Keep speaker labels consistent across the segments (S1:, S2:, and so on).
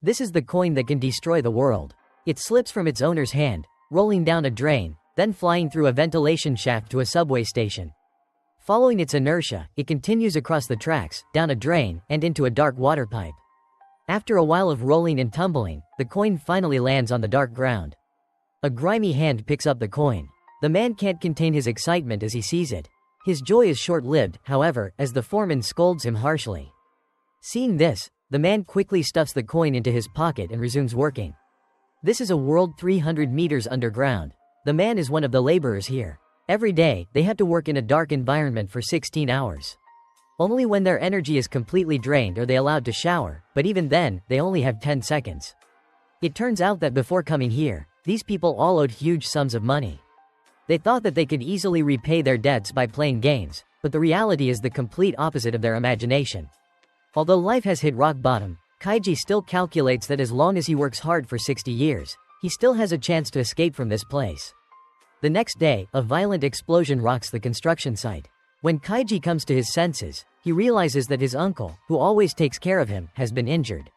S1: This is the coin that can destroy the world. It slips from its owner's hand, rolling down a drain, then flying through a ventilation shaft to a subway station. Following its inertia, it continues across the tracks, down a drain, and into a dark water pipe. After a while of rolling and tumbling, the coin finally lands on the dark ground. A grimy hand picks up the coin. The man can't contain his excitement as he sees it. His joy is short-lived, however, as the foreman scolds him harshly. Seeing this, the man quickly stuffs the coin into his pocket and resumes working. This is a world 300 meters underground. The man is one of the laborers here. Every day, they have to work in a dark environment for 16 hours. Only when their energy is completely drained are they allowed to shower, but even then, they only have 10 seconds. It turns out that before coming here, these people all owed huge sums of money. They thought that they could easily repay their debts by playing games, but the reality is the complete opposite of their imagination. Although life has hit rock bottom, Kaiji still calculates that as long as he works hard for 60 years, he still has a chance to escape from this place. The next day, a violent explosion rocks the construction site. When Kaiji comes to his senses, he realizes that his uncle, who always takes care of him, has been injured.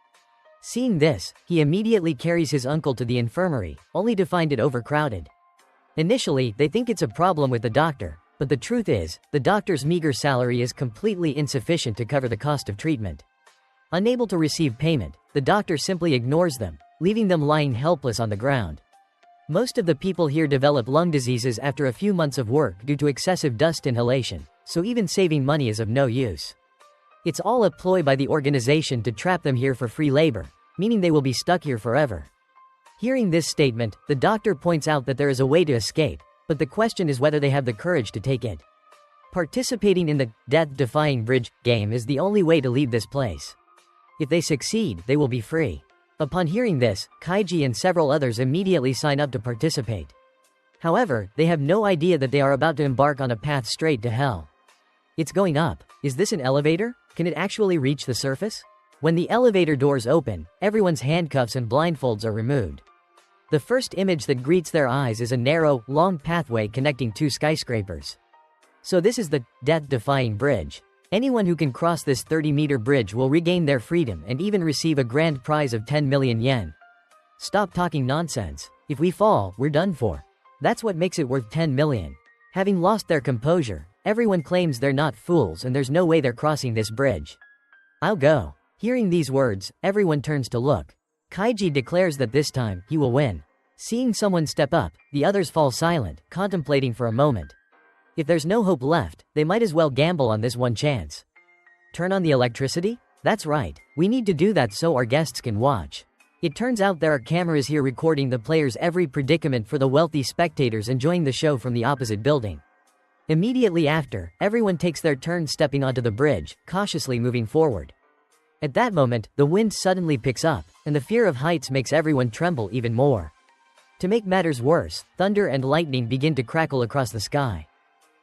S1: Seeing this, he immediately carries his uncle to the infirmary, only to find it overcrowded. Initially, they think it's a problem with the doctor, but the truth is, the doctor's meager salary is completely insufficient to cover the cost of treatment. Unable to receive payment, the doctor simply ignores them, leaving them lying helpless on the ground. Most of the people here develop lung diseases after a few months of work due to excessive dust inhalation, so even saving money is of no use. It's all a ploy by the organization to trap them here for free labor, meaning they will be stuck here forever. Hearing this statement, the doctor points out that there is a way to escape, but the question is whether they have the courage to take it. Participating in the death-defying bridge game is the only way to leave this place. If they succeed, they will be free. Upon hearing this, Kaiji and several others immediately sign up to participate. However, they have no idea that they are about to embark on a path straight to hell. It's going up. Is this an elevator? Can it actually reach the surface? When the elevator doors open, everyone's handcuffs and blindfolds are removed. The first image that greets their eyes is a narrow, long pathway connecting two skyscrapers. So this is the death-defying bridge. Anyone who can cross this 30-meter bridge will regain their freedom and even receive a grand prize of 10 million yen. Stop talking nonsense. If we fall, we're done for. That's what makes it worth 10 million. Having lost their composure, everyone claims they're not fools and there's no way they're crossing this bridge. I'll go. Hearing these words, everyone turns to look. Kaiji declares that this time, he will win. Seeing someone step up, the others fall silent, contemplating for a moment. If there's no hope left, they might as well gamble on this one chance. Turn on the electricity? That's right, we need to do that so our guests can watch. It turns out there are cameras here recording the players' every predicament for the wealthy spectators enjoying the show from the opposite building. Immediately after, everyone takes their turn stepping onto the bridge, cautiously moving forward. At that moment, the wind suddenly picks up, and the fear of heights makes everyone tremble even more. To make matters worse, thunder and lightning begin to crackle across the sky.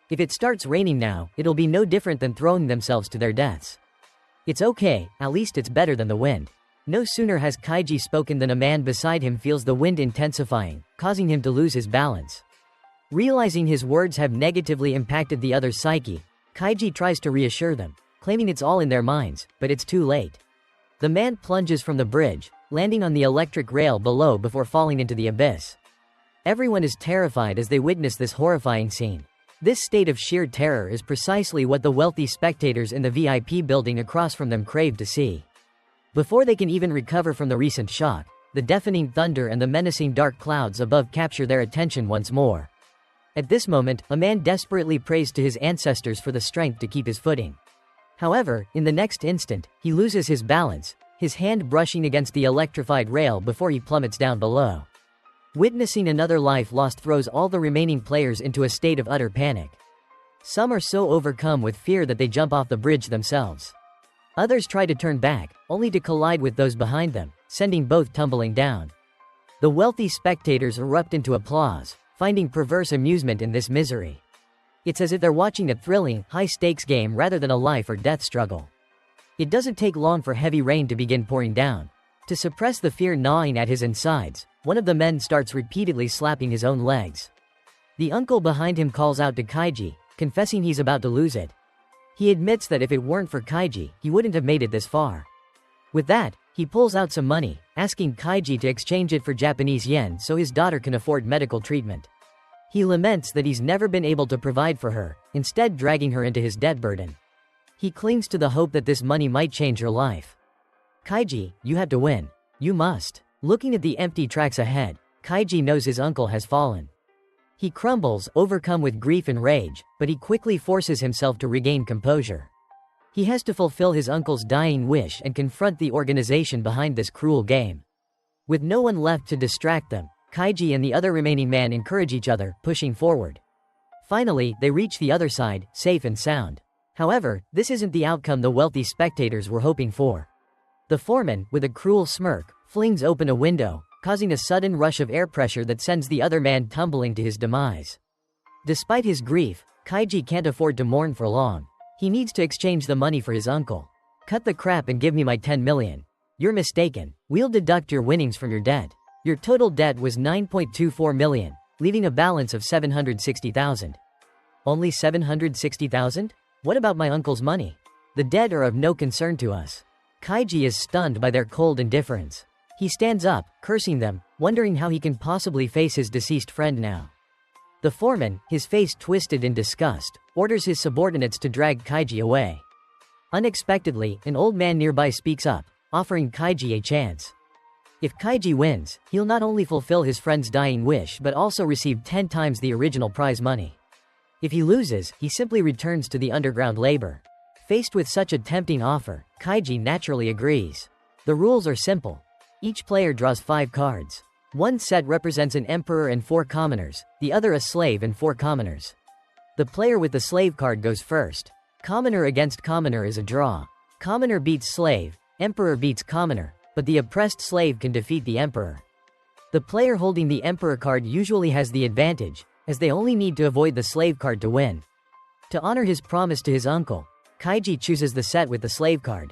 S1: If it starts raining now, it'll be no different than throwing themselves to their deaths. It's okay, at least it's better than the wind. No sooner has Kaiji spoken than a man beside him feels the wind intensifying, causing him to lose his balance. Realizing his words have negatively impacted the other's psyche, Kaiji tries to reassure them, claiming it's all in their minds, but it's too late. The man plunges from the bridge, landing on the electric rail below before falling into the abyss. Everyone is terrified as they witness this horrifying scene. This state of sheer terror is precisely what the wealthy spectators in the VIP building across from them crave to see. Before they can even recover from the recent shock, the deafening thunder and the menacing dark clouds above capture their attention once more. At this moment, a man desperately prays to his ancestors for the strength to keep his footing. However, in the next instant, he loses his balance, his hand brushing against the electrified rail before he plummets down below. Witnessing another life lost throws all the remaining players into a state of utter panic. Some are so overcome with fear that they jump off the bridge themselves. Others try to turn back, only to collide with those behind them, sending both tumbling down. The wealthy spectators erupt into applause, finding perverse amusement in this misery. It's as if they're watching a thrilling, high-stakes game rather than a life or death struggle. It doesn't take long for heavy rain to begin pouring down. To suppress the fear gnawing at his insides, one of the men starts repeatedly slapping his own legs. The uncle behind him calls out to Kaiji, confessing he's about to lose it. He admits that if it weren't for Kaiji, he wouldn't have made it this far. With that, he pulls out some money, asking Kaiji to exchange it for Japanese yen so his daughter can afford medical treatment. He laments that he's never been able to provide for her, instead dragging her into his debt burden. He clings to the hope that this money might change her life. Kaiji, you have to win. You must. Looking at the empty tracks ahead, Kaiji knows his uncle has fallen. He crumbles, overcome with grief and rage, but he quickly forces himself to regain composure. He has to fulfill his uncle's dying wish and confront the organization behind this cruel game. With no one left to distract them, Kaiji and the other remaining man encourage each other, pushing forward. Finally, they reach the other side, safe and sound. However, this isn't the outcome the wealthy spectators were hoping for. The foreman, with a cruel smirk, flings open a window, causing a sudden rush of air pressure that sends the other man tumbling to his demise. Despite his grief, Kaiji can't afford to mourn for long. He needs to exchange the money for his uncle. Cut the crap and give me my 10 million. You're mistaken. We'll deduct your winnings from your debt. Your total debt was 9.24 million, leaving a balance of 760,000. Only 760,000? What about my uncle's money? The dead are of no concern to us. Kaiji is stunned by their cold indifference. He stands up, cursing them, wondering how he can possibly face his deceased friend now. The foreman, his face twisted in disgust, orders his subordinates to drag Kaiji away. Unexpectedly, an old man nearby speaks up, offering Kaiji a chance. If Kaiji wins, he'll not only fulfill his friend's dying wish but also receive 10 times the original prize money. If he loses, he simply returns to the underground labor. Faced with such a tempting offer, Kaiji naturally agrees. The rules are simple. Each player draws 5 cards. One set represents an emperor and 4 commoners, the other a slave and 4 commoners. The player with the slave card goes first. Commoner against commoner is a draw. Commoner beats slave, emperor beats commoner, but the oppressed slave can defeat the emperor. The player holding the emperor card usually has the advantage, as they only need to avoid the slave card to win. To honor his promise to his uncle, Kaiji chooses the set with the slave card.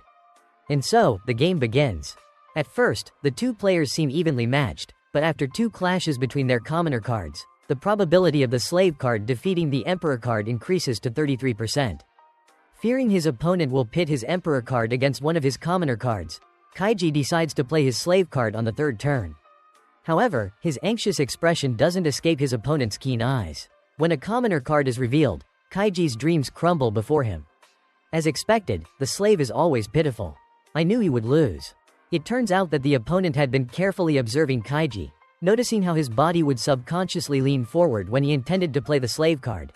S1: And so, the game begins. At first, the 2 players seem evenly matched, but after 2 clashes between their commoner cards, the probability of the slave card defeating the emperor card increases to 33%. Fearing his opponent will pit his emperor card against one of his commoner cards, Kaiji decides to play his slave card on the 3rd turn. However, his anxious expression doesn't escape his opponent's keen eyes. When a commoner card is revealed, Kaiji's dreams crumble before him. As expected, the slave is always pitiful. I knew he would lose. It turns out that the opponent had been carefully observing Kaiji, noticing how his body would subconsciously lean forward when he intended to play the slave card.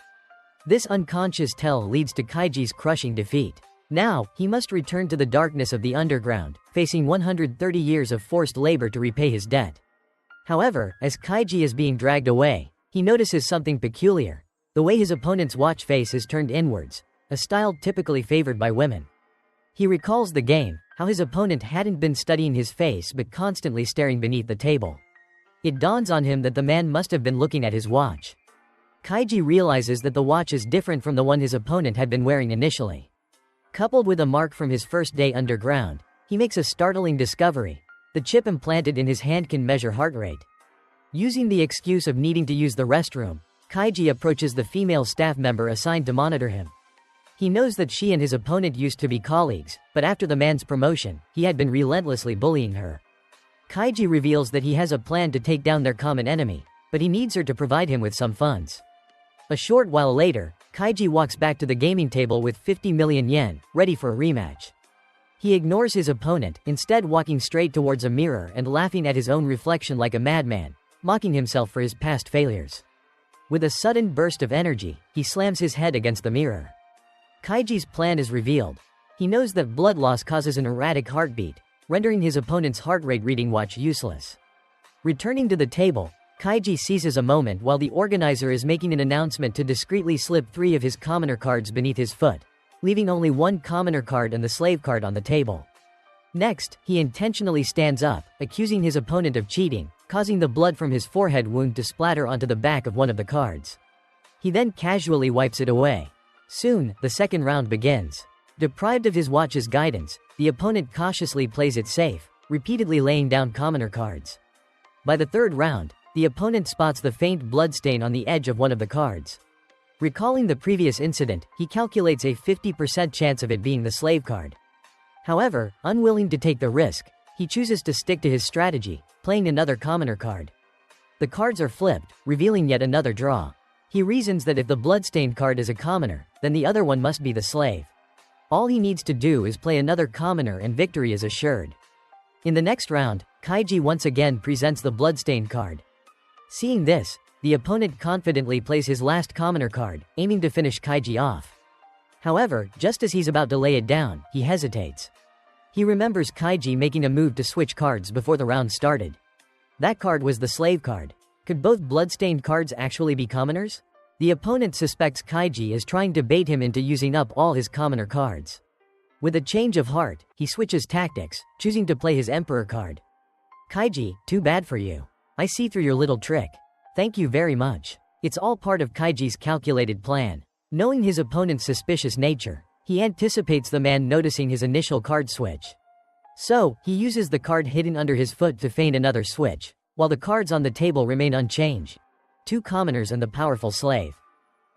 S1: This unconscious tell leads to Kaiji's crushing defeat. Now, he must return to the darkness of the underground, facing 130 years of forced labor to repay his debt. However, as Kaiji is being dragged away, he notices something peculiar. The way his opponent's watch face is turned inwards, a style typically favored by women. He recalls the game, how his opponent hadn't been studying his face but constantly staring beneath the table. It dawns on him that the man must have been looking at his watch. Kaiji realizes that the watch is different from the one his opponent had been wearing initially. Coupled with a mark from his first day underground, he makes a startling discovery. The chip implanted in his hand can measure heart rate. Using the excuse of needing to use the restroom, Kaiji approaches the female staff member assigned to monitor him. He knows that she and his opponent used to be colleagues, but after the man's promotion, he had been relentlessly bullying her. Kaiji reveals that he has a plan to take down their common enemy, but he needs her to provide him with some funds. A short while later, Kaiji walks back to the gaming table with 50 million yen, ready for a rematch. He ignores his opponent, instead walking straight towards a mirror and laughing at his own reflection like a madman, mocking himself for his past failures. With a sudden burst of energy, he slams his head against the mirror. Kaiji's plan is revealed. He knows that blood loss causes an erratic heartbeat, rendering his opponent's heart rate reading watch useless. Returning to the table, Kaiji seizes a moment while the organizer is making an announcement to discreetly slip 3 of his commoner cards beneath his foot, leaving only 1 commoner card and the slave card on the table. Next, he intentionally stands up, accusing his opponent of cheating, causing the blood from his forehead wound to splatter onto the back of one of the cards. He then casually wipes it away. Soon, the second round begins. Deprived of his watch's guidance, the opponent cautiously plays it safe, repeatedly laying down commoner cards. By the 3rd round, the opponent spots the faint bloodstain on the edge of one of the cards. Recalling the previous incident, he calculates a 50% chance of it being the slave card. However, unwilling to take the risk, He chooses to stick to his strategy, playing another commoner card. The cards are flipped, revealing yet another draw. He reasons that if the bloodstained card is a commoner, then the other one must be the slave. All he needs to do is play another commoner and victory is assured. In the next round, Kaiji once again presents the bloodstained card. Seeing this, the opponent confidently plays his last commoner card, aiming to finish Kaiji off. However, just as he's about to lay it down, he hesitates. He remembers Kaiji making a move to switch cards before the round started. That card was the slave card. Could both bloodstained cards actually be commoners? The opponent suspects Kaiji is trying to bait him into using up all his commoner cards. With a change of heart, he switches tactics, choosing to play his Emperor card. Kaiji, too bad for you. I see through your little trick. Thank you very much. It's all part of Kaiji's calculated plan. Knowing his opponent's suspicious nature, he anticipates the man noticing his initial card switch. So, he uses the card hidden under his foot to feign another switch, while the cards on the table remain unchanged. 2 commoners and the powerful slave.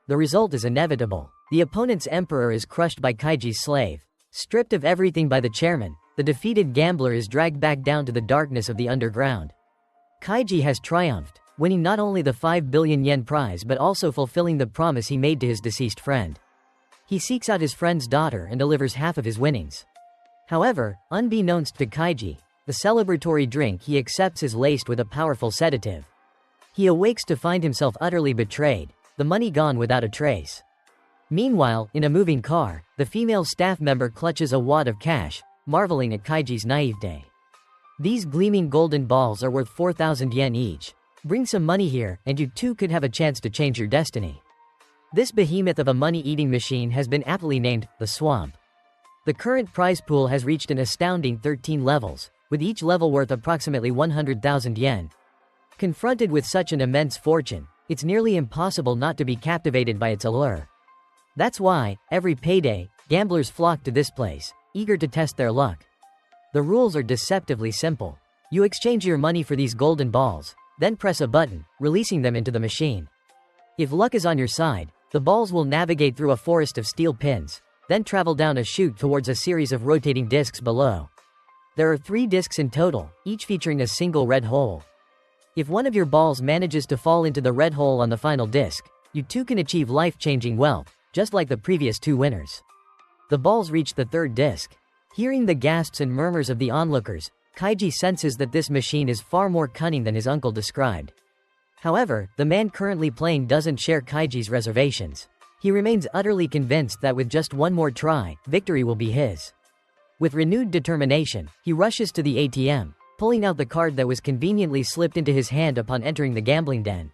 S1: The result is inevitable. The opponent's Emperor is crushed by Kaiji's slave. Stripped of everything by the chairman, the defeated gambler is dragged back down to the darkness of the underground. Kaiji has triumphed, winning not only the 5 billion yen prize but also fulfilling the promise he made to his deceased friend. He seeks out his friend's daughter and delivers half of his winnings. However, unbeknownst to Kaiji, the celebratory drink he accepts is laced with a powerful sedative. He awakes to find himself utterly betrayed, the money gone without a trace. Meanwhile, in a moving car, the female staff member clutches a wad of cash, marveling at Kaiji's naivete. These gleaming golden balls are worth 4,000 yen each. Bring some money here, and you too could have a chance to change your destiny. This behemoth of a money-eating machine has been aptly named the Swamp. The current prize pool has reached an astounding 13 levels, with each level worth approximately 100,000 yen. Confronted with such an immense fortune, it's nearly impossible not to be captivated by its allure. That's why, every payday, gamblers flock to this place, eager to test their luck. The rules are deceptively simple. You exchange your money for these golden balls, then press a button, releasing them into the machine. If luck is on your side, the balls will navigate through a forest of steel pins, then travel down a chute towards a series of rotating discs below. There are 3 discs in total, each featuring a single red hole. If one of your balls manages to fall into the red hole on the final disc, you too can achieve life-changing wealth, just like the previous 2 winners. The balls reach the 3rd disc. Hearing the gasps and murmurs of the onlookers, Kaiji senses that this machine is far more cunning than his uncle described. However, the man currently playing doesn't share Kaiji's reservations. He remains utterly convinced that with just one more try, victory will be his. With renewed determination, he rushes to the ATM, pulling out the card that was conveniently slipped into his hand upon entering the gambling den.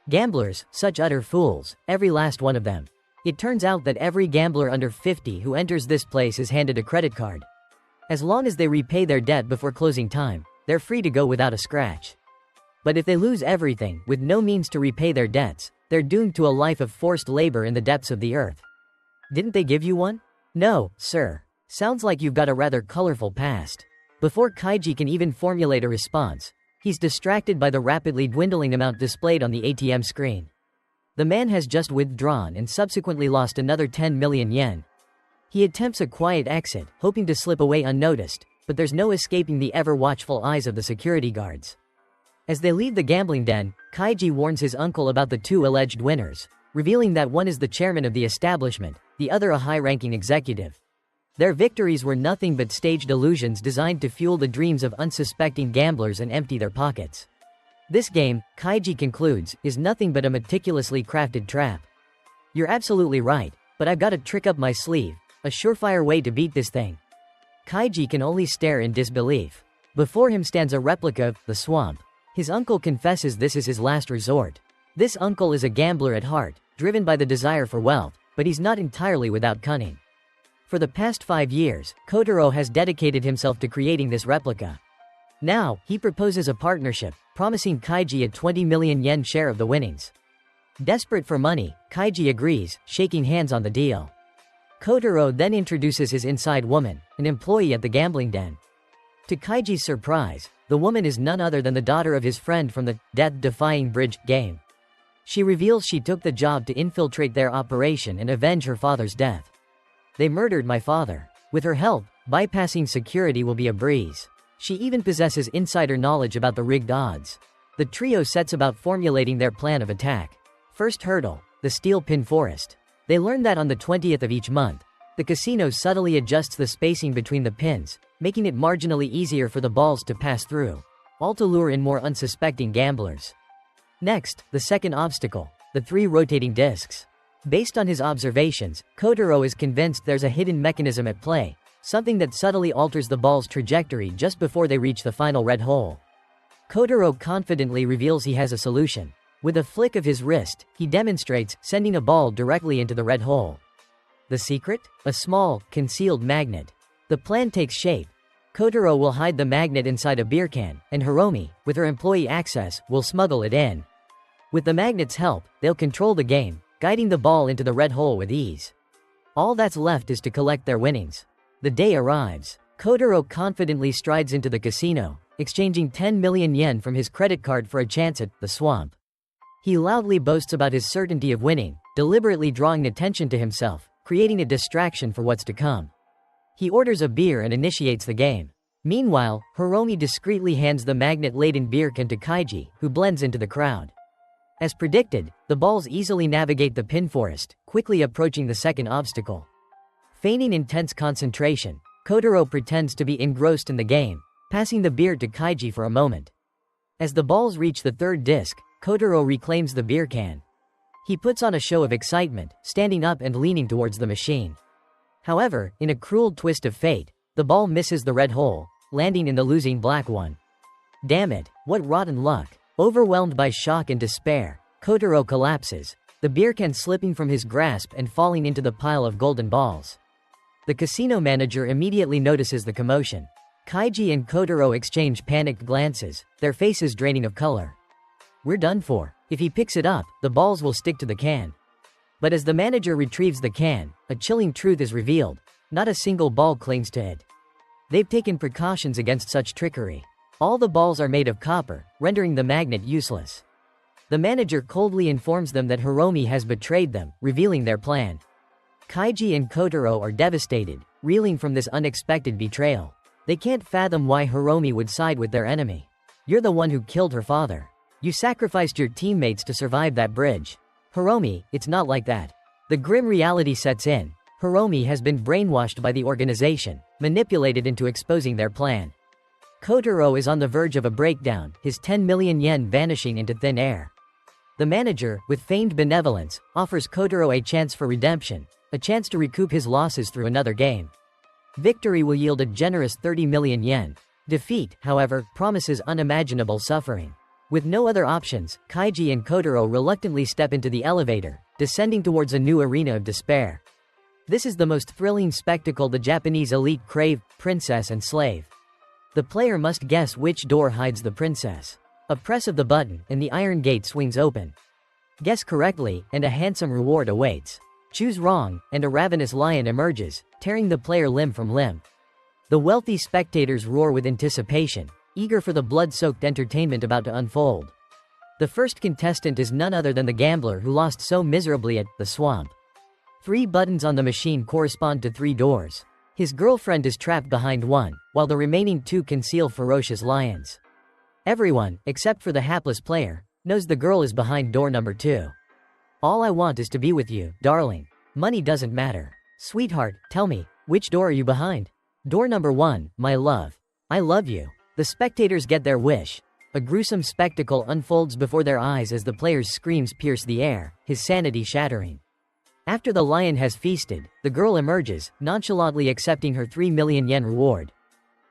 S1: Gamblers, such utter fools, every last one of them. It turns out that every gambler under 50 who enters this place is handed a credit card. As long as they repay their debt before closing time, they're free to go without a scratch. But if they lose everything, with no means to repay their debts, they're doomed to a life of forced labor in the depths of the earth. Didn't they give you one? No, sir. Sounds like you've got a rather colorful past. Before Kaiji can even formulate a response, he's distracted by the rapidly dwindling amount displayed on the ATM screen. The man has just withdrawn and subsequently lost another 10 million yen. He attempts a quiet exit, hoping to slip away unnoticed, but there's no escaping the ever-watchful eyes of the security guards. As they leave the gambling den, Kaiji warns his uncle about the 2 alleged winners, revealing that one is the chairman of the establishment, the other a high-ranking executive. Their victories were nothing but staged illusions designed to fuel the dreams of unsuspecting gamblers and empty their pockets. This game, Kaiji concludes, is nothing but a meticulously crafted trap. You're absolutely right, but I've got a trick up my sleeve, a surefire way to beat this thing. Kaiji can only stare in disbelief. Before him stands a replica of the Swamp. His uncle confesses this is his last resort. This uncle is a gambler at heart, driven by the desire for wealth, but he's not entirely without cunning. For the past 5 years, Kotaro has dedicated himself to creating this replica. Now, he proposes a partnership, promising Kaiji a 20 million yen share of the winnings. Desperate for money, Kaiji agrees, shaking hands on the deal. Kotaro then introduces his inside woman, an employee at the gambling den. To Kaiji's surprise, the woman is none other than the daughter of his friend from the death-defying bridge game. She reveals she took the job to infiltrate their operation and avenge her father's death. They murdered my father. With her help, bypassing security will be a breeze. She even possesses insider knowledge about the rigged odds. The trio sets about formulating their plan of attack. First hurdle, the steel pin forest. They learn that on the 20th of each month, the casino subtly adjusts the spacing between the pins, making it marginally easier for the balls to pass through, all to lure in more unsuspecting gamblers. Next, the second obstacle, the 3 rotating discs. Based on his observations, Kotaro is convinced there's a hidden mechanism at play, something that subtly alters the ball's trajectory just before they reach the final red hole. Kotaro confidently reveals he has a solution. With a flick of his wrist, he demonstrates sending a ball directly into the red hole. The secret? A small, concealed magnet. The plan takes shape. Kotaro will hide the magnet inside a beer can, and Hiromi, with her employee access, will smuggle it in. With the magnet's help, they'll control the game, guiding the ball into the red hole with ease. All that's left is to collect their winnings. The day arrives. Kotaro confidently strides into the casino, exchanging 10 million yen from his credit card for a chance at the swamp. He loudly boasts about his certainty of winning, deliberately drawing attention to himself, creating a distraction for what's to come. He orders a beer and initiates the game. Meanwhile, Hiromi discreetly hands the magnet-laden beer can to Kaiji, who blends into the crowd. As predicted, the balls easily navigate the pin forest, quickly approaching the second obstacle. Feigning intense concentration, Kotaro pretends to be engrossed in the game, passing the beer to Kaiji for a moment. As the balls reach the third disc, Kotaro reclaims the beer can. He puts on a show of excitement, standing up and leaning towards the machine. However, in a cruel twist of fate, the ball misses the red hole, landing in the losing black one. Damn it, what rotten luck. Overwhelmed by shock and despair, Kotaro collapses, the beer can slipping from his grasp and falling into the pile of golden balls. The casino manager immediately notices the commotion. Kaiji and Kotaro exchange panicked glances, their faces draining of color. We're done for. If he picks it up, the balls will stick to the can. But as the manager retrieves the can, a chilling truth is revealed. Not a single ball clings to it. They've taken precautions against such trickery. All the balls are made of copper, rendering the magnet useless. The manager coldly informs them that Hiromi has betrayed them, revealing their plan. Kaiji and Kotaro are devastated, reeling from this unexpected betrayal. They can't fathom why Hiromi would side with their enemy. You're the one who killed her father. You sacrificed your teammates to survive that bridge. Hiromi, it's not like that. The grim reality sets in. Hiromi has been brainwashed by the organization, manipulated into exposing their plan. Kotaro is on the verge of a breakdown, his 10 million yen vanishing into thin air. The manager, with feigned benevolence, offers Kotaro a chance for redemption, a chance to recoup his losses through another game. Victory will yield a generous 30 million yen. Defeat, however, promises unimaginable suffering. With no other options, Kaiji and Kotaro reluctantly step into the elevator, descending towards a new arena of despair. This is the most thrilling spectacle the Japanese elite crave: princess and slave. The player must guess which door hides the princess. A press of the button, and the iron gate swings open. Guess correctly, and a handsome reward awaits. Choose wrong, and a ravenous lion emerges, tearing the player limb from limb. The wealthy spectators roar with anticipation, eager for the blood-soaked entertainment about to unfold. The first contestant is none other than the gambler who lost so miserably at the swamp. 3 buttons on the machine correspond to 3 doors. His girlfriend is trapped behind one, while the remaining 2 conceal ferocious lions. Everyone, except for the hapless player, knows the girl is behind door number 2. All I want is to be with you, darling. Money doesn't matter. Sweetheart, tell me, which door are you behind? Door number 1, my love. I love you. The spectators get their wish. A gruesome spectacle unfolds before their eyes as the player's screams pierce the air, his sanity shattering. After the lion has feasted, the girl emerges, nonchalantly accepting her 3 million yen reward.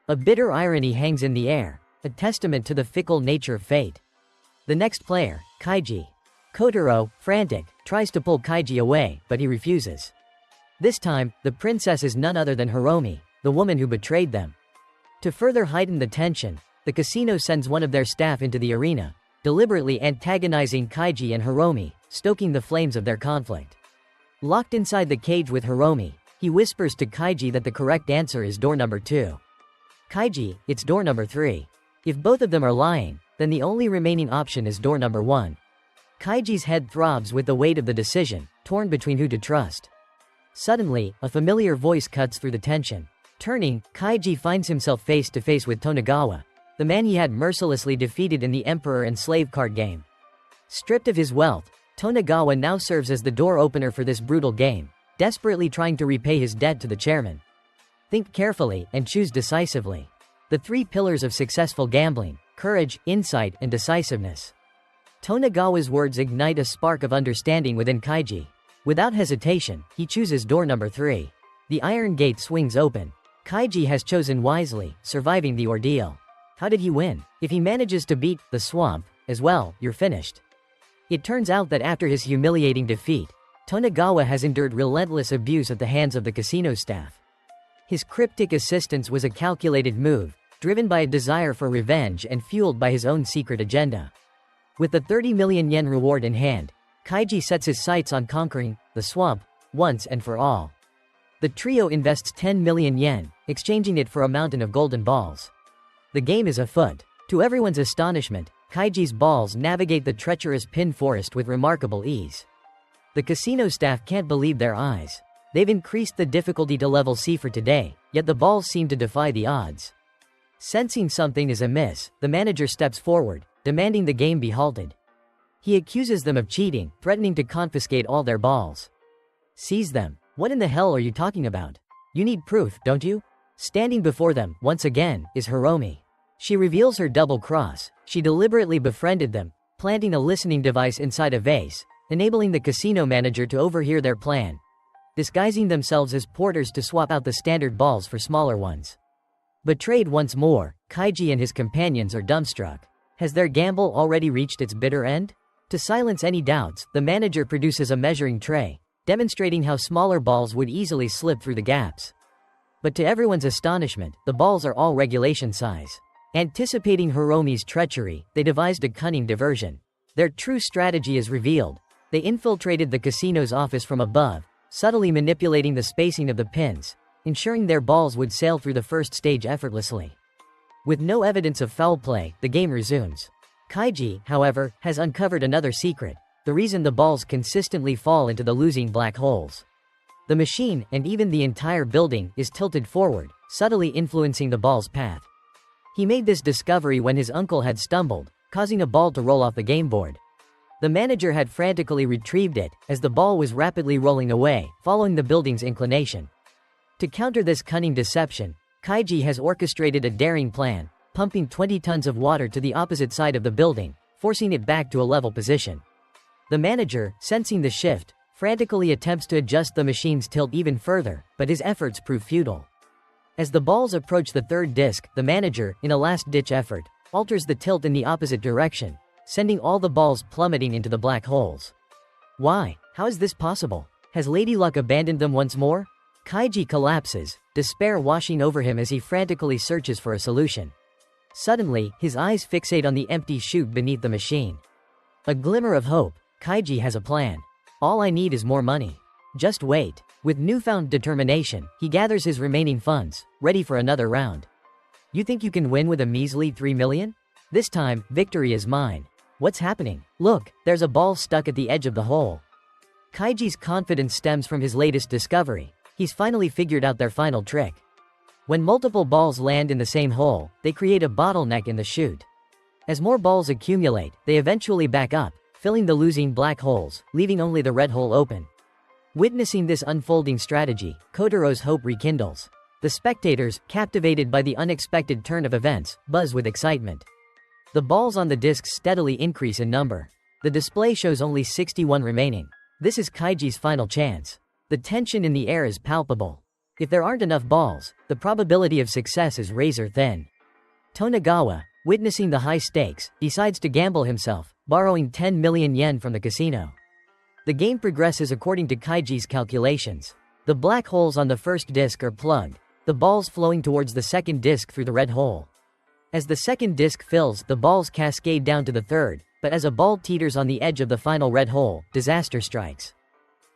S1: A bitter irony hangs in the air, a testament to the fickle nature of fate. The next player, Kaiji. Kotaro, frantic, tries to pull Kaiji away, but he refuses. This time, the princess is none other than Hiromi, the woman who betrayed them. To further heighten the tension, the casino sends one of their staff into the arena, deliberately antagonizing Kaiji and Hiromi, stoking the flames of their conflict. Locked inside the cage with Hiromi, he whispers to Kaiji that the correct answer is door number 2. Kaiji, it's door number 3. If both of them are lying, then the only remaining option is door number 1. Kaiji's head throbs with the weight of the decision, torn between who to trust. Suddenly, a familiar voice cuts through the tension. Turning, Kaiji finds himself face to face with Tonegawa, the man he had mercilessly defeated in the Emperor and Slave card game. Stripped of his wealth, Tonegawa now serves as the door opener for this brutal game, desperately trying to repay his debt to the chairman. Think carefully and choose decisively. The 3 pillars of successful gambling: courage, insight, and decisiveness. Tonegawa's words ignite a spark of understanding within Kaiji. Without hesitation, he chooses door number 3. The iron gate swings open. Kaiji has chosen wisely, surviving the ordeal. How did he win? If he manages to beat the swamp as well, you're finished. It turns out that after his humiliating defeat, Tonegawa has endured relentless abuse at the hands of the casino staff. His cryptic assistance was a calculated move, driven by a desire for revenge and fueled by his own secret agenda. With the 30 million yen reward in hand, Kaiji sets his sights on conquering the swamp once and for all. The trio invests 10 million yen, exchanging it for a mountain of golden balls. The game is afoot. To everyone's astonishment, Kaiji's balls navigate the treacherous pin forest with remarkable ease. The casino staff can't believe their eyes. They've increased the difficulty to level C for today, yet the balls seem to defy the odds. Sensing something is amiss, the manager steps forward, demanding the game be halted. He accuses them of cheating, threatening to confiscate all their balls. Seize them. What in the hell are you talking about? You need proof, don't you? Standing before them, once again, is Hiromi. She reveals her double cross. She deliberately befriended them, planting a listening device inside a vase, enabling the casino manager to overhear their plan, disguising themselves as porters to swap out the standard balls for smaller ones. Betrayed once more, Kaiji and his companions are dumbstruck. Has their gamble already reached its bitter end? To silence any doubts, the manager produces a measuring tray, demonstrating how smaller balls would easily slip through the gaps. But to everyone's astonishment, the balls are all regulation size. Anticipating Hiromi's treachery, they devised a cunning diversion. Their true strategy is revealed. They infiltrated the casino's office from above, subtly manipulating the spacing of the pins, ensuring their balls would sail through the first stage effortlessly. With no evidence of foul play, the game resumes. Kaiji, however, has uncovered another secret: the reason the balls consistently fall into the losing black holes. The machine, and even the entire building, is tilted forward, subtly influencing the ball's path. He made this discovery when his uncle had stumbled, causing a ball to roll off the game board. The manager had frantically retrieved it, as the ball was rapidly rolling away, following the building's inclination. To counter this cunning deception, Kaiji has orchestrated a daring plan, pumping 20 tons of water to the opposite side of the building, forcing it back to a level position. The manager, sensing the shift, frantically attempts to adjust the machine's tilt even further, but his efforts prove futile. As the balls approach the third disc, the manager, in a last-ditch effort, alters the tilt in the opposite direction, sending all the balls plummeting into the black holes. Why? How is this possible? Has Lady Luck abandoned them once more? Kaiji collapses, despair washing over him as he frantically searches for a solution. Suddenly, his eyes fixate on the empty chute beneath the machine. A glimmer of hope. Kaiji has a plan. All I need is more money. Just wait. With newfound determination, he gathers his remaining funds, ready for another round. You think you can win with a measly 3 million? This time, victory is mine. What's happening? Look, there's a ball stuck at the edge of the hole. Kaiji's confidence stems from his latest discovery. He's finally figured out their final trick. When multiple balls land in the same hole, they create a bottleneck in the chute. As more balls accumulate, they eventually back up, filling the losing black holes, leaving only the red hole open. Witnessing this unfolding strategy, Kotaro's hope rekindles. The spectators, captivated by the unexpected turn of events, buzz with excitement. The balls on the discs steadily increase in number. The display shows only 61 remaining. This is Kaiji's final chance. The tension in the air is palpable. If there aren't enough balls, the probability of success is razor thin. Tonegawa, witnessing the high stakes, decides to gamble himself, borrowing 10 million yen from the casino. The game progresses according to Kaiji's calculations. The black holes on the first disc are plugged, the balls flowing towards the second disc through the red hole. As the second disc fills, the balls cascade down to the third, but as a ball teeters on the edge of the final red hole, disaster strikes.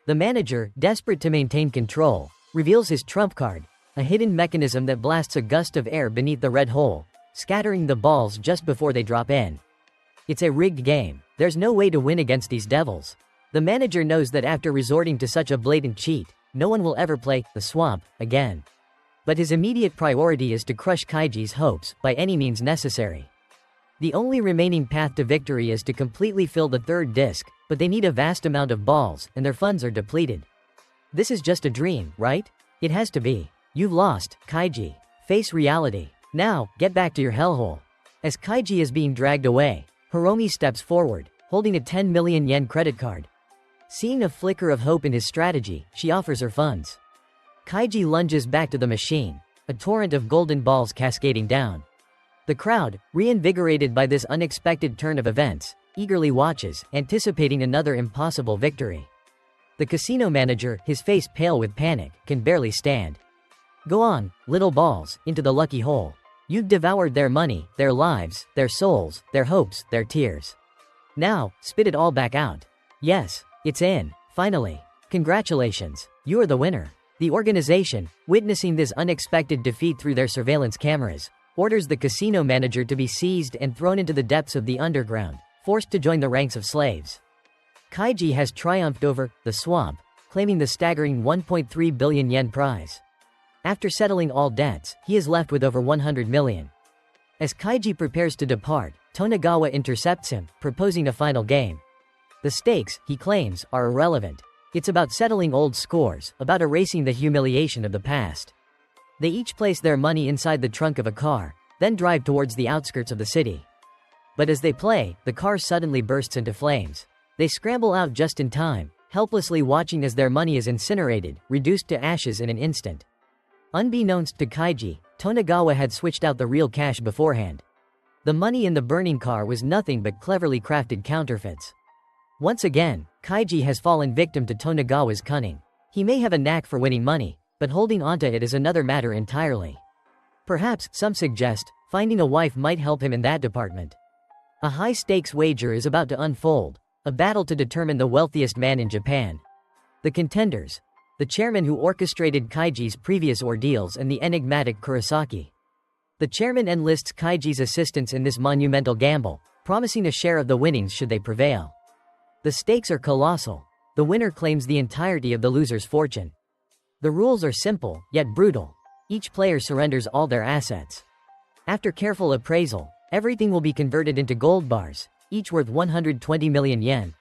S1: The manager, desperate to maintain control, reveals his trump card, a hidden mechanism that blasts a gust of air beneath the red hole, scattering the balls just before they drop in. It's a rigged game. There's no way to win against these devils. The manager knows that after resorting to such a blatant cheat, no one will ever play the swamp again. But his immediate priority is to crush Kaiji's hopes, by any means necessary. The only remaining path to victory is to completely fill the third disc, but they need a vast amount of balls, and their funds are depleted. This is just a dream, right? It has to be. You've lost, Kaiji. Face reality. Now, get back to your hellhole. As Kaiji is being dragged away, Hiromi steps forward, holding a 10 million yen credit card. Seeing a flicker of hope in his strategy, she offers her funds. Kaiji lunges back to the machine, a torrent of golden balls cascading down. The crowd, reinvigorated by this unexpected turn of events, eagerly watches, anticipating another impossible victory. The casino manager, his face pale with panic, can barely stand. Go on, little balls, into the lucky hole. You've devoured their money, their lives, their souls, their hopes, their tears. Now, spit it all back out. Yes, it's in, finally. Congratulations, you are the winner. The organization, witnessing this unexpected defeat through their surveillance cameras, orders the casino manager to be seized and thrown into the depths of the underground, forced to join the ranks of slaves. Kaiji has triumphed over the swamp, claiming the staggering 1.3 billion yen prize. After settling all debts, he is left with over 100 million. As Kaiji prepares to depart, Tonegawa intercepts him, proposing a final game. The stakes, he claims, are irrelevant. It's about settling old scores, about erasing the humiliation of the past. They each place their money inside the trunk of a car, then drive towards the outskirts of the city. But as they play, the car suddenly bursts into flames. They scramble out just in time, helplessly watching as their money is incinerated, reduced to ashes in an instant. Unbeknownst to Kaiji, Tonegawa had switched out the real cash beforehand. The money in the burning car was nothing but cleverly crafted counterfeits. Once again, Kaiji has fallen victim to Tonegawa's cunning. He may have a knack for winning money, but holding onto it is another matter entirely. Perhaps, some suggest, finding a wife might help him in that department. A high-stakes wager is about to unfold, a battle to determine the wealthiest man in Japan. The contenders: the chairman who orchestrated Kaiji's previous ordeals and the enigmatic Kurosaki. The chairman enlists Kaiji's assistance in this monumental gamble, promising a share of the winnings should they prevail. The stakes are colossal. The winner claims the entirety of the loser's fortune. The rules are simple, yet brutal. Each player surrenders all their assets. After careful appraisal, everything will be converted into gold bars, each worth 120 million yen.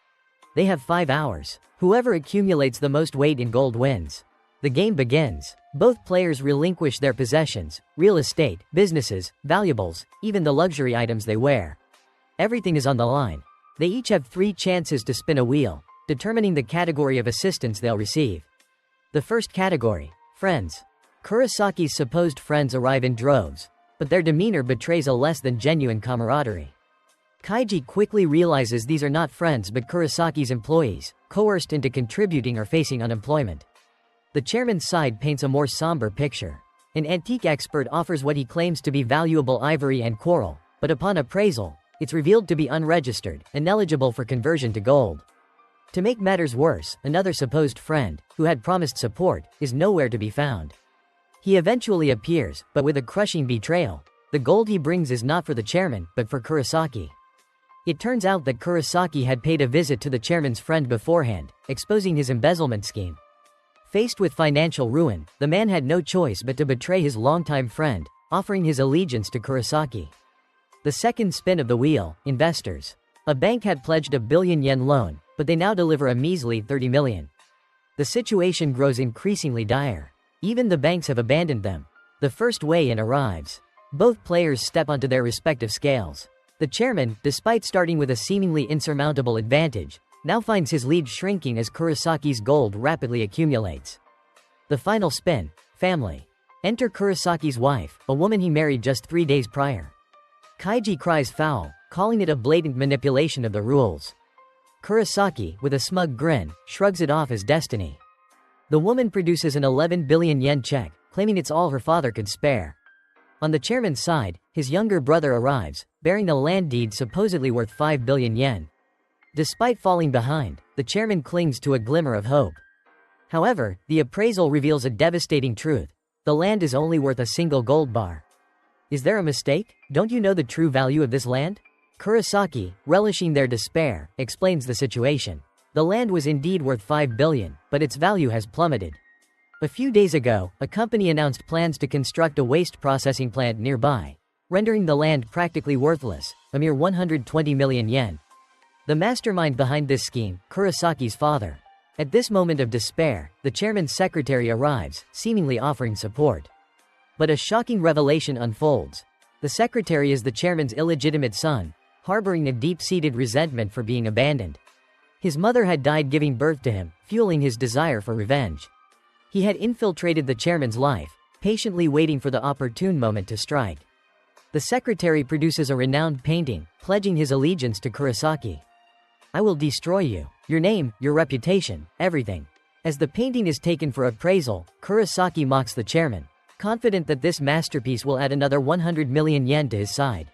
S1: They have 5 hours. Whoever accumulates the most weight in gold wins. The game begins. Both players relinquish their possessions, real estate, businesses, valuables, even the luxury items they wear. Everything is on the line. They each have 3 chances to spin a wheel, determining the category of assistance they'll receive. The first category: friends. Kurosaki's supposed friends arrive in droves, but their demeanor betrays a less than genuine camaraderie. Kaiji quickly realizes these are not friends but Kurosaki's employees, coerced into contributing or facing unemployment. The chairman's side paints a more somber picture. An antique expert offers what he claims to be valuable ivory and coral, but upon appraisal, it's revealed to be unregistered, ineligible for conversion to gold. To make matters worse, another supposed friend, who had promised support, is nowhere to be found. He eventually appears, but with a crushing betrayal. The gold he brings is not for the chairman, but for Kurosaki. It turns out that Kurosaki had paid a visit to the chairman's friend beforehand, exposing his embezzlement scheme. Faced with financial ruin, the man had no choice but to betray his longtime friend, offering his allegiance to Kurosaki. The second spin of the wheel: investors. A bank had pledged a 1 billion yen loan, but they now deliver a measly 30 million. The situation grows increasingly dire. Even the banks have abandoned them. The first weigh-in arrives. Both players step onto their respective scales. The chairman, despite starting with a seemingly insurmountable advantage, now finds his lead shrinking as Kurosaki's gold rapidly accumulates. The final spin: family. Enter Kurosaki's wife, a woman he married just 3 days prior. Kaiji cries foul, calling it a blatant manipulation of the rules. Kurosaki, with a smug grin, shrugs it off as destiny. The woman produces an 11 billion yen check, claiming it's all her father could spare. On the chairman's side, his younger brother arrives, bearing a land deed supposedly worth 5 billion yen. Despite falling behind, the chairman clings to a glimmer of hope. However, the appraisal reveals a devastating truth: the land is only worth a single gold bar. Is there a mistake? Don't you know the true value of this land? Kurosaki, relishing their despair, explains the situation. The land was indeed worth 5 billion, but its value has plummeted. A few days ago, a company announced plans to construct a waste processing plant nearby, rendering the land practically worthless, a mere 120 million yen. The mastermind behind this scheme, Kurisaki's father. At this moment of despair, the chairman's secretary arrives, seemingly offering support. But a shocking revelation unfolds. The secretary is the chairman's illegitimate son, harboring a deep-seated resentment for being abandoned. His mother had died giving birth to him, fueling his desire for revenge. He had infiltrated the chairman's life, patiently waiting for the opportune moment to strike. The secretary produces a renowned painting, pledging his allegiance to Kurosaki. "I will destroy you. Your name, your reputation, everything." As the painting is taken for appraisal, Kurosaki mocks the chairman, confident that this masterpiece will add another 100 million yen to his side.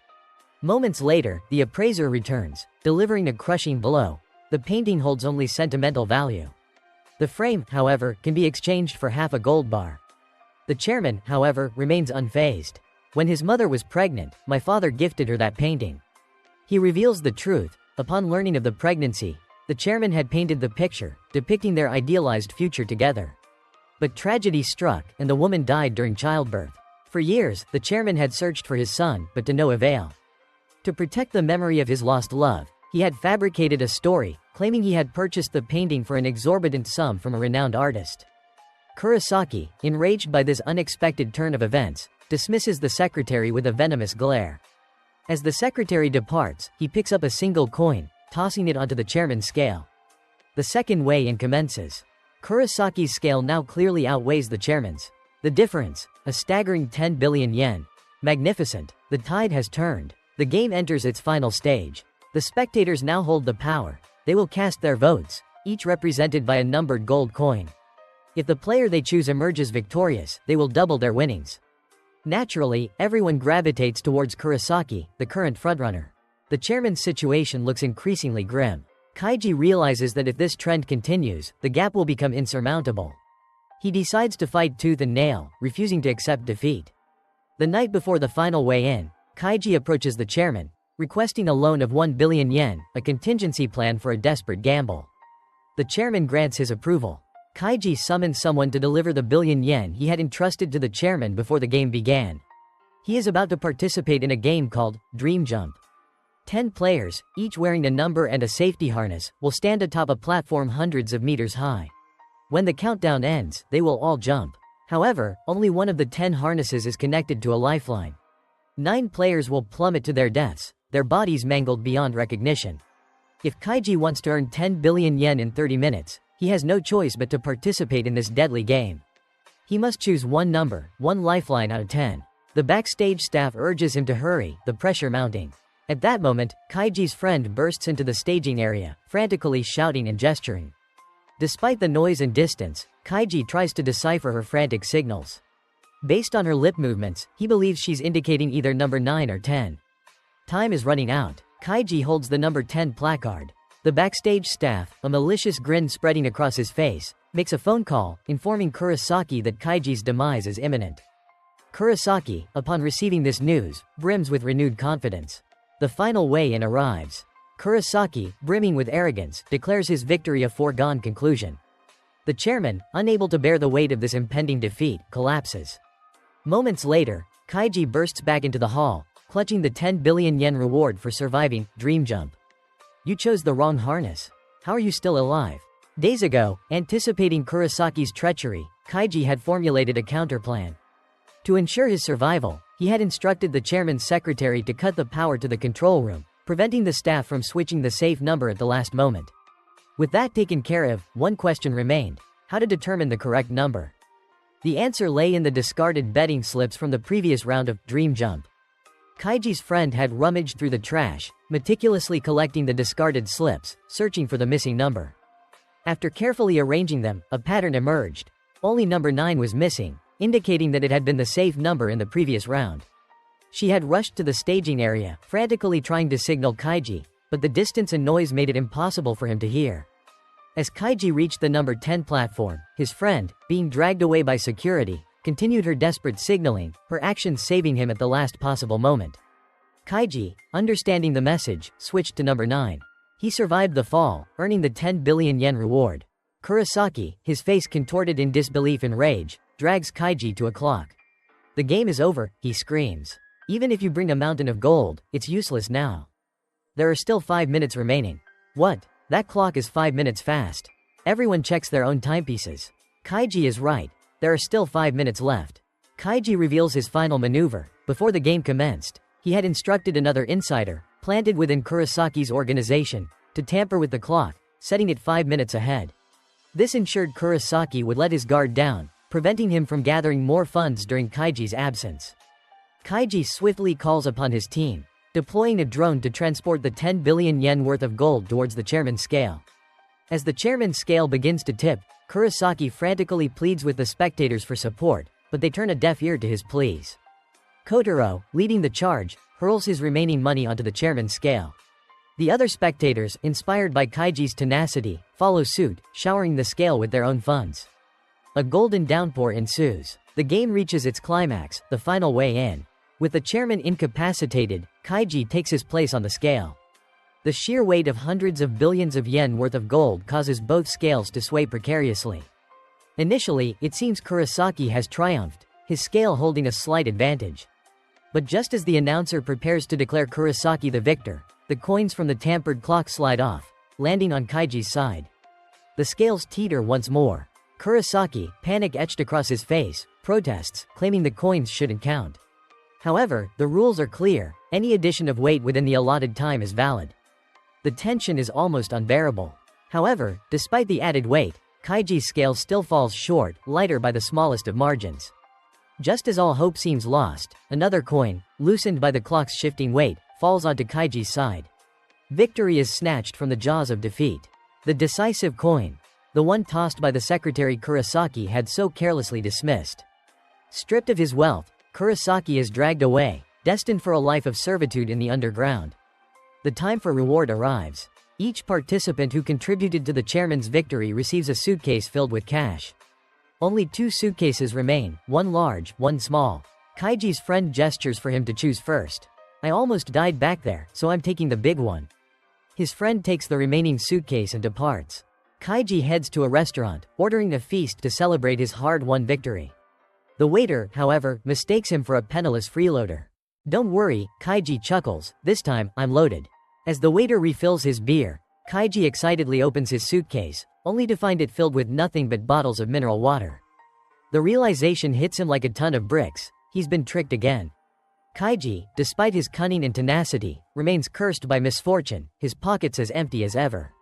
S1: Moments later, the appraiser returns, delivering a crushing blow. The painting holds only sentimental value. The frame, however, can be exchanged for half a gold bar. The chairman, however, remains unfazed. "When his mother was pregnant, my father gifted her that painting." He reveals the truth. Upon learning of the pregnancy, the chairman had painted the picture, depicting their idealized future together. But tragedy struck, and the woman died during childbirth. For years, the chairman had searched for his son, but to no avail. To protect the memory of his lost love, he had fabricated a story, claiming he had purchased the painting for an exorbitant sum from a renowned artist. Kurosaki, enraged by this unexpected turn of events, dismisses the secretary with a venomous glare. As the secretary departs, he picks up a single coin, tossing it onto the chairman's scale. The second weigh-in commences. Kurosaki's scale now clearly outweighs the chairman's. The difference, a staggering 10 billion yen. Magnificent. The tide has turned. The game enters its final stage. The spectators now hold the power. They will cast their votes, each represented by a numbered gold coin. If the player they choose emerges victorious, they will double their winnings. Naturally, everyone gravitates towards Kurosaki, the current frontrunner. The chairman's situation looks increasingly grim. Kaiji realizes that if this trend continues, the gap will become insurmountable. He decides to fight tooth and nail, refusing to accept defeat. The night before the final weigh-in, Kaiji approaches the chairman, requesting a loan of 1 billion yen, a contingency plan for a desperate gamble. The chairman grants his approval. Kaiji summons someone to deliver the billion yen he had entrusted to the chairman before the game began. He is about to participate in a game called Dream Jump. 10 players, each wearing a number and a safety harness, will stand atop a platform hundreds of meters high. When the countdown ends, they will all jump. However, only one of the 10 harnesses is connected to a lifeline. 9 players will plummet to their deaths, their bodies mangled beyond recognition. If Kaiji wants to earn 10 billion yen in 30 minutes, he has no choice but to participate in this deadly game. He must choose one number, one lifeline out of 10. The backstage staff urges him to hurry, the pressure mounting. At that moment, Kaiji's friend bursts into the staging area, frantically shouting and gesturing. Despite the noise and distance, Kaiji tries to decipher her frantic signals. Based on her lip movements, he believes she's indicating either number 9 or 10. Time is running out. Kaiji holds the number 10 placard. The backstage staff, a malicious grin spreading across his face, makes a phone call, informing Kurosaki that Kaiji's demise is imminent. Kurosaki, upon receiving this news, brims with renewed confidence. The final weigh-in arrives. Kurosaki, brimming with arrogance, declares his victory a foregone conclusion. The chairman, unable to bear the weight of this impending defeat, collapses. Moments later, Kaiji bursts back into the hall, clutching the 10 billion yen reward for surviving Dream Jump. "You chose the wrong harness. How are you still alive?" Days ago, anticipating Kurosaki's treachery, Kaiji had formulated a counterplan. To ensure his survival, he had instructed the chairman's secretary to cut the power to the control room, preventing the staff from switching the safe number at the last moment. With that taken care of, one question remained: how to determine the correct number. The answer lay in the discarded betting slips from the previous round of Dream Jump. Kaiji's friend had rummaged through the trash, meticulously collecting the discarded slips, searching for the missing number. After carefully arranging them, a pattern emerged. Only number 9 was missing, indicating that it had been the safe number in the previous round. She had rushed to the staging area, frantically trying to signal Kaiji, but the distance and noise made it impossible for him to hear. As Kaiji reached the number 10 platform, his friend, being dragged away by security, continued her desperate signaling, her actions saving him at the last possible moment. Kaiji, understanding the message, switched to number 9. He survived the fall, earning the 10 billion yen reward. Kurosaki, his face contorted in disbelief and rage, drags Kaiji to a clock. The game is over, he screams. Even if you bring a mountain of gold, it's useless now. There are still 5 minutes remaining. What? That clock is 5 minutes fast. Everyone checks their own timepieces. Kaiji is right. There are still 5 minutes left. Kaiji reveals his final maneuver. Before the game commenced, he had instructed another insider, planted within Kurosaki's organization, to tamper with the clock, setting it 5 minutes ahead. This ensured Kurosaki would let his guard down, preventing him from gathering more funds during Kaiji's absence. Kaiji swiftly calls upon his team, deploying a drone to transport the 10 billion yen worth of gold towards the chairman's scale. As the chairman's scale begins to tip, Kurosaki frantically pleads with the spectators for support, but they turn a deaf ear to his pleas. Kotaro, leading the charge, hurls his remaining money onto the chairman's scale. The other spectators, inspired by Kaiji's tenacity, follow suit, showering the scale with their own funds. A golden downpour ensues. The game reaches its climax, the final weigh-in. With the chairman incapacitated, Kaiji takes his place on the scale. The sheer weight of hundreds of billions of yen worth of gold causes both scales to sway precariously. Initially, it seems Kurosaki has triumphed, his scale holding a slight advantage. But just as the announcer prepares to declare Kurosaki the victor, the coins from the tampered clock slide off, landing on Kaiji's side. The scales teeter once more. Kurosaki, panic etched across his face, protests, claiming the coins shouldn't count. However, the rules are clear: any addition of weight within the allotted time is valid. The tension is almost unbearable. However, despite the added weight, Kaiji's scale still falls short, lighter by the smallest of margins. Just as all hope seems lost, another coin, loosened by the clock's shifting weight, falls onto Kaiji's side. Victory is snatched from the jaws of defeat. The decisive coin, the one tossed by the secretary Kurosaki had so carelessly dismissed. Stripped of his wealth, Kurosaki is dragged away, destined for a life of servitude in the underground. The time for reward arrives. Each participant who contributed to the chairman's victory receives a suitcase filled with cash. Only 2 suitcases remain, one large, one small. Kaiji's friend gestures for him to choose first. I almost died back there, so I'm taking the big one. His friend takes the remaining suitcase and departs. Kaiji heads to a restaurant, ordering a feast to celebrate his hard-won victory. The waiter, however, mistakes him for a penniless freeloader. Don't worry, Kaiji chuckles, this time, I'm loaded. As the waiter refills his beer, Kaiji excitedly opens his suitcase, only to find it filled with nothing but bottles of mineral water. The realization hits him like a ton of bricks: he's been tricked again. Kaiji, despite his cunning and tenacity, remains cursed by misfortune, his pockets as empty as ever.